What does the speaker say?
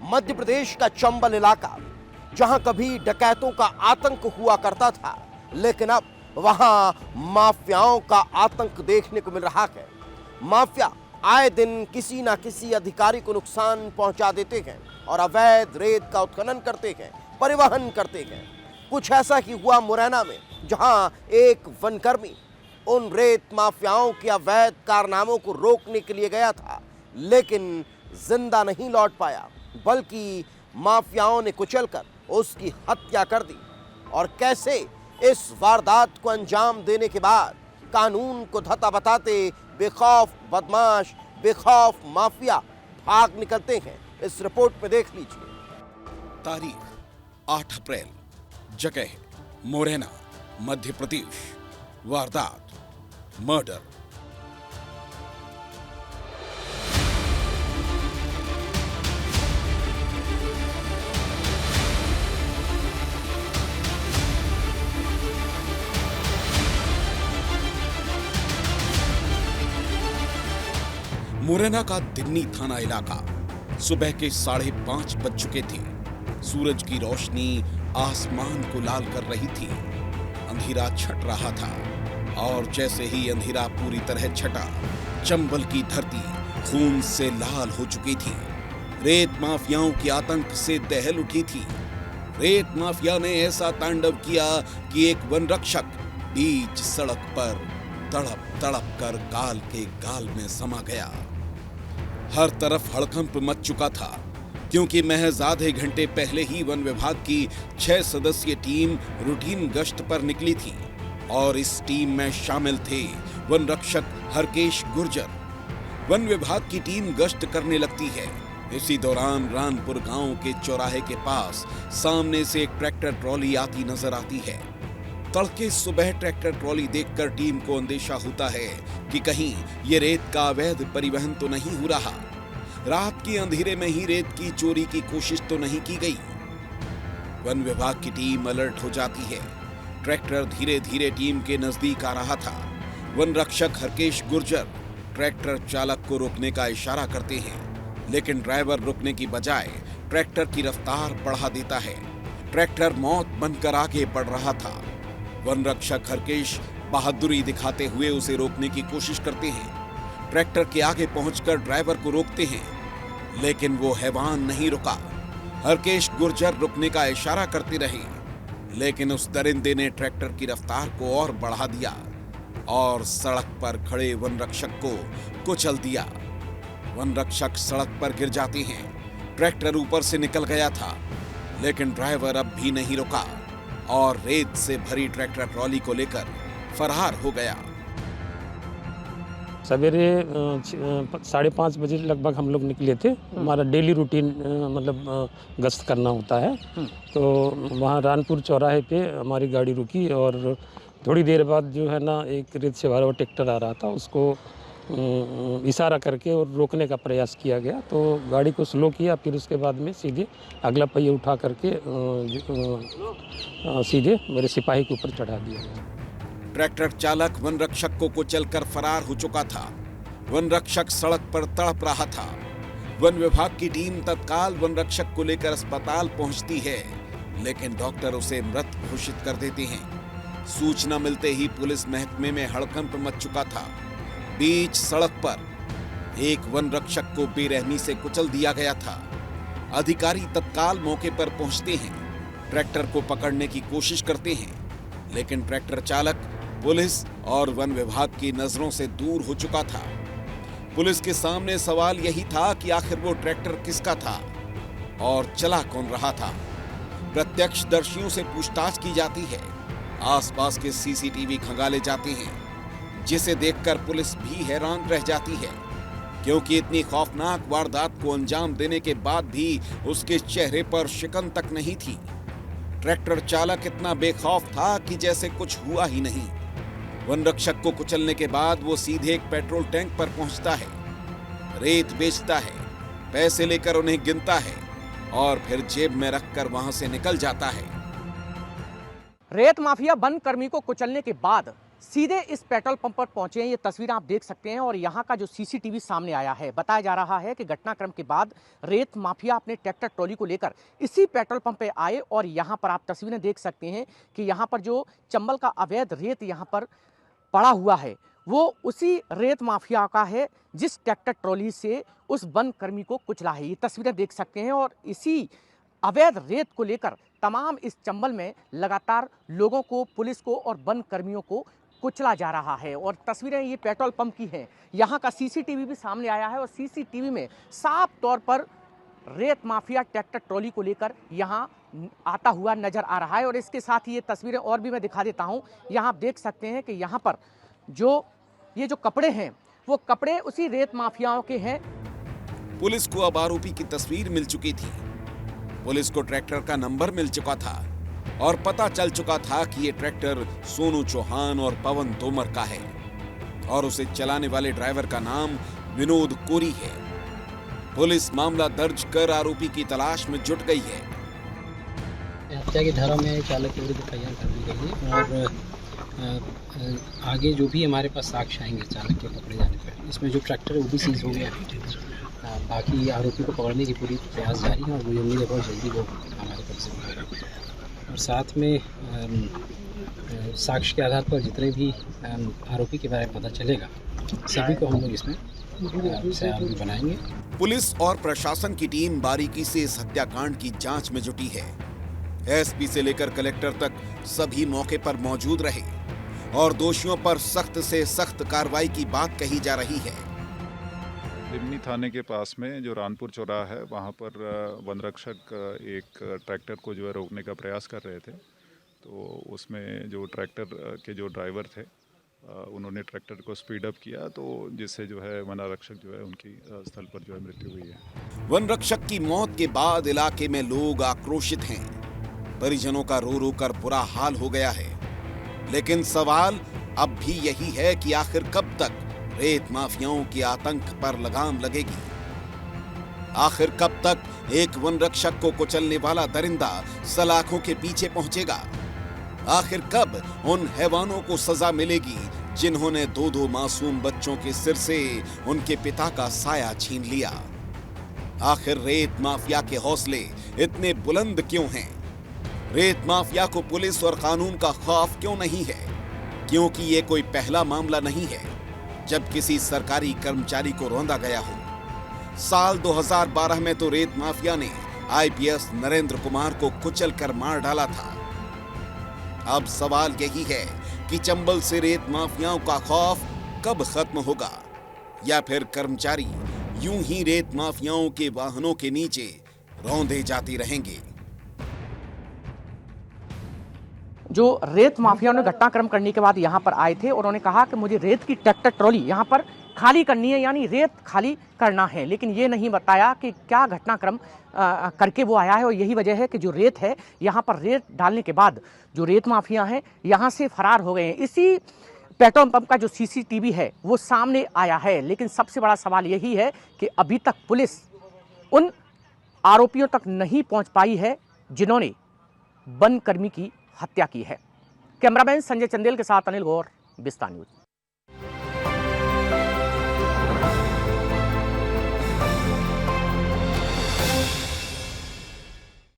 मध्य प्रदेश का चंबल इलाका, जहां कभी डकैतों का आतंक हुआ करता था, लेकिन अब वहां माफियाओं का आतंक देखने को मिल रहा है। माफिया आए दिन किसी ना किसी अधिकारी को नुकसान पहुंचा देते हैं और अवैध रेत का उत्खनन करते हैं, परिवहन करते हैं। कुछ ऐसा ही हुआ मुरैना में, जहां एक वनकर्मी उन रेत माफियाओं के अवैध कारनामों को रोकने के लिए गया था, लेकिन जिंदा नहीं लौट पाया, बल्कि माफियाओं ने कुचलकर उसकी हत्या कर दी। और कैसे इस वारदात को अंजाम देने के बाद कानून को धता बताते बेखौफ बदमाश, बेखौफ माफिया भाग निकलते हैं, इस रिपोर्ट में देख लीजिए। तारीख 8 अप्रैल, जगह मुरैना, मध्य प्रदेश। वारदात मर्डर। मुरैना का दिन्नी थाना इलाका। सुबह के 5:30 बज चुके थे। सूरज की रोशनी आसमान को लाल कर रही थी। अंधेरा छट रहा था और जैसे ही अंधेरा पूरी तरह छटा, चंबल की धरती खून से लाल हो चुकी थी। रेत माफियाओं के आतंक से दहल उठी थी। रेत माफिया ने ऐसा तांडव किया कि एक वन रक्षक बीच सड़क पर तड़प तड़प कर गाल के गाल में समा गया। हर तरफ हड़कंप मच चुका था, क्योंकि महज आधे घंटे पहले ही वन विभाग की 6 सदस्यीय टीम रूटीन गश्त पर निकली थी और इस टीम में शामिल थे वन रक्षक हरकेश गुर्जर। वन विभाग की टीम गश्त करने लगती है। इसी दौरान रानपुर गांव के चौराहे के पास सामने से एक ट्रैक्टर ट्रॉली आती नजर आती है। तड़के सुबह ट्रैक्टर ट्रॉली देखकर टीम को अंदेशा होता है कि कहीं ये रेत का अवैध परिवहन तो नहीं हो रहा, रात के अंधेरे में ही रेत की चोरी की कोशिश तो नहीं की गई। वन विभाग की टीम अलर्ट हो जाती है। ट्रैक्टर धीरे धीरे टीम के नजदीक आ रहा था। वन रक्षक हरकेश गुर्जर ट्रैक्टर चालक को रोकने का इशारा करते हैं, लेकिन ड्राइवर रुकने की बजाय ट्रैक्टर की रफ्तार बढ़ा देता है। ट्रैक्टर मौत बनकर आगे बढ़ रहा था। वन रक्षक हरकेश बहादुरी दिखाते हुए उसे रोकने की कोशिश करते हैं। ट्रैक्टर के आगे पहुंचकर ड्राइवर को रोकते हैं, लेकिन वो हैवान नहीं रुका। हरकेश गुर्जर रुकने का इशारा करते रहे, लेकिन उस दरिंदे ने ट्रैक्टर की रफ्तार को और बढ़ा दिया और सड़क पर खड़े वन रक्षक को कुचल दिया। वन रक्षक सड़क पर गिर जाते हैं। ट्रैक्टर ऊपर से निकल गया था, लेकिन ड्राइवर अब भी नहीं रुका और रेत से भरी ट्रैक्टर ट्रॉली को लेकर फरार हो गया। सवेरे 5:30 बजे लगभग हम लोग निकले थे। हमारा डेली रूटीन मतलब गश्त करना होता है। तो वहाँ रानपुर चौराहे पे हमारी गाड़ी रुकी और थोड़ी देर बाद जो है ना, एक रेत से भरा हुआ ट्रैक्टर आ रहा था, उसको इशारा करके और रोकने का प्रयास किया गया। तो गाड़ी को स्लो किया, फिर उसके बाद में सीधे अगला पहिया उठा करके सीधे मेरे सिपाही के ऊपर चढ़ा दिया गया। ट्रैक्टर चालक वन रक्षक को कुचलकर फरार हो चुका था। वन रक्षक सड़क पर तड़प रहा था। वन विभाग की टीम तत्काल वन रक्षक को लेकर अस्पताल पहुंचती है, लेकिन डॉक्टर उसे मृत घोषित कर देते हैं। सूचना मिलते ही पुलिस महकमे में हड़कंप मच चुका था। बीच सड़क पर एक वन रक्षक को बेरहमी से कुचल दिया गया था। अधिकारी तत्काल मौके पर पहुंचते हैं, ट्रैक्टर को पकड़ने की कोशिश करते हैं, लेकिन ट्रैक्टर चालक पुलिस और वन विभाग की नजरों से दूर हो चुका था। पुलिस के सामने सवाल यही था कि आखिर वो ट्रैक्टर किसका था और चला कौन रहा था। प्रत्यक्षदर्शियों से पूछताछ की जाती है। आसपास के सीसीटीवी खंगाले जाते हैं, जिसे देखकर पुलिस भी हैरान रह जाती है, क्योंकि इतनी खौफनाक वारदात को अंजाम देने के बाद भी उसके चेहरे पर शिकन तक नहीं थी। ट्रैक्टर चालक इतना बेखौफ था कि जैसे कुछ हुआ ही नहीं। वन रक्षक को कुचलने के बाद वो सीधे एक पेट्रोल टैंक पर पहुंचता है, रेत बेचता है, पैसे लेकर उन्हें गिनता है और फिर जेब में रखकर वहां से निकल जाता है। रेत माफिया वन कर्मी को कुचलने के बाद सीधे इस पेट्रोल पंप पर पहुंचे हैं। ये तस्वीर आप देख सकते हैं और यहाँ का जो सीसीटीवी सामने आया है, बताया जा रहा है कि घटनाक्रम के बाद रेत माफिया अपने ट्रैक्टर ट्रॉली को लेकर इसी पेट्रोल पंप पे आए और यहाँ पर आप तस्वीरें देख सकते हैं कि यहाँ पर जो चंबल का अवैध रेत यहाँ पर पड़ा हुआ है वो उसी रेत माफिया का है जिस ट्रैक्टर ट्रॉली से उस वन कर्मी को कुचला है। ये तस्वीरें देख सकते हैं और इसी अवैध रेत को लेकर तमाम इस चंबल में लगातार लोगों को, पुलिस को और वन कर्मियों को कुचला जा रहा है। और तस्वीरें ये पेट्रोल पंप की हैं। यहाँ का सीसीटीवी भी सामने आया है और सीसीटीवी में साफ तौर पर रेत माफिया ट्रैक्टर ट्रॉली को लेकर यहाँ आता हुआ नजर आ रहा है। और इसके साथ ही ये तस्वीरें और भी मैं दिखा देता हूँ। यहाँ आप देख सकते हैं कि यहाँ पर ये जो कपड़े हैं वो कपड़े उसी रेत माफियाओं के हैं। पुलिस को अब आरोपी की तस्वीर मिल चुकी थी। पुलिस को ट्रैक्टर का नंबर मिल चुका था और पता चल चुका था कि ये ट्रैक्टर सोनू चौहान और पवन तोमर का है और उसे चलाने वाले ड्राइवर का नाम विनोद कोरी है। पुलिस मामला दर्ज कर आरोपी की तलाश में जुट गई है। हत्या की धारा में चालक के विरुद्ध एफआईआर कर दी गई है और आगे जो भी हमारे पास साक्ष्य आएंगे चालक के पकड़े जाने पर, इसमें जो ट्रैक्टर है वो भी सीज हो गया है। बाकी आरोपी को पकड़ने की पूरी प्रयास जारी है और मुझे उम्मीद है बहुत जल्दी वो हमारे पास से होगा। और साथ में साक्ष्य के आधार पर जितने भी आरोपी के बारे में पता चलेगा सभी को हम लोग इसमें आरोपी बनाएंगे। पुलिस और प्रशासन की टीम बारीकी से इस हत्याकांड की जांच में जुटी है। एसपी से लेकर कलेक्टर तक सभी मौके पर मौजूद रहे और दोषियों पर सख्त से सख्त कार्रवाई की बात कही जा रही है। दिमनी थाने के पास में जो रानपुर चौराहा है वहाँ पर वन रक्षक एक ट्रैक्टर को जो है रोकने का प्रयास कर रहे थे, तो उसमें जो ट्रैक्टर के जो ड्राइवर थे उन्होंने ट्रैक्टर को स्पीड अप किया, तो जिससे जो है वन रक्षक जो है उनकी स्थल पर जो है मृत्यु हुई है। वन रक्षक की मौत के बाद इलाके में लोग आक्रोशित हैं। परिजनों का रो रो कर बुरा हाल हो गया है। लेकिन सवाल अब भी यही है कि आखिर कब तक रेत माफियाओं के आतंक पर लगाम लगेगी। आखिर कब तक एक वन रक्षक को कुचलने वाला दरिंदा सलाखों के पीछे पहुंचेगा। आखिर कब उन हैवानों को सजा मिलेगी जिन्होंने दो दो मासूम बच्चों के सिर से उनके पिता का साया छीन लिया। आखिर रेत माफिया के हौसले इतने बुलंद क्यों हैं? रेत माफिया को पुलिस और कानून का खौफ क्यों नहीं है? क्योंकि ये कोई पहला मामला नहीं है जब किसी सरकारी कर्मचारी को रौंदा गया हो। साल 2012 में तो रेत माफिया ने आईपीएस नरेंद्र कुमार को कुचल कर मार डाला था। अब सवाल यही है कि चंबल से रेत माफियाओं का खौफ कब खत्म होगा, या फिर कर्मचारी यूं ही रेत माफियाओं के वाहनों के नीचे रौंदे जाते रहेंगे। जो रेत माफिया ने घटनाक्रम करने के बाद यहाँ पर आए थे और उन्होंने कहा कि मुझे रेत की ट्रैक्टर ट्रॉली यहाँ पर खाली करनी है, यानी रेत खाली करना है, लेकिन ये नहीं बताया कि क्या घटनाक्रम करके वो आया है। और यही वजह है कि जो रेत है यहाँ पर रेत डालने के बाद जो रेत माफिया हैं यहाँ से फरार हो गए हैं। इसी पेट्रोल पंप का जो सीसीटीवी है वो सामने आया है। लेकिन सबसे बड़ा सवाल यही है कि अभी तक पुलिस उन आरोपियों तक नहीं पहुँच पाई है जिन्होंने वन कर्मी की हत्या की है। कैमरामैन संजय चंदेल के साथ अनिल गौर, विस्तार न्यूज।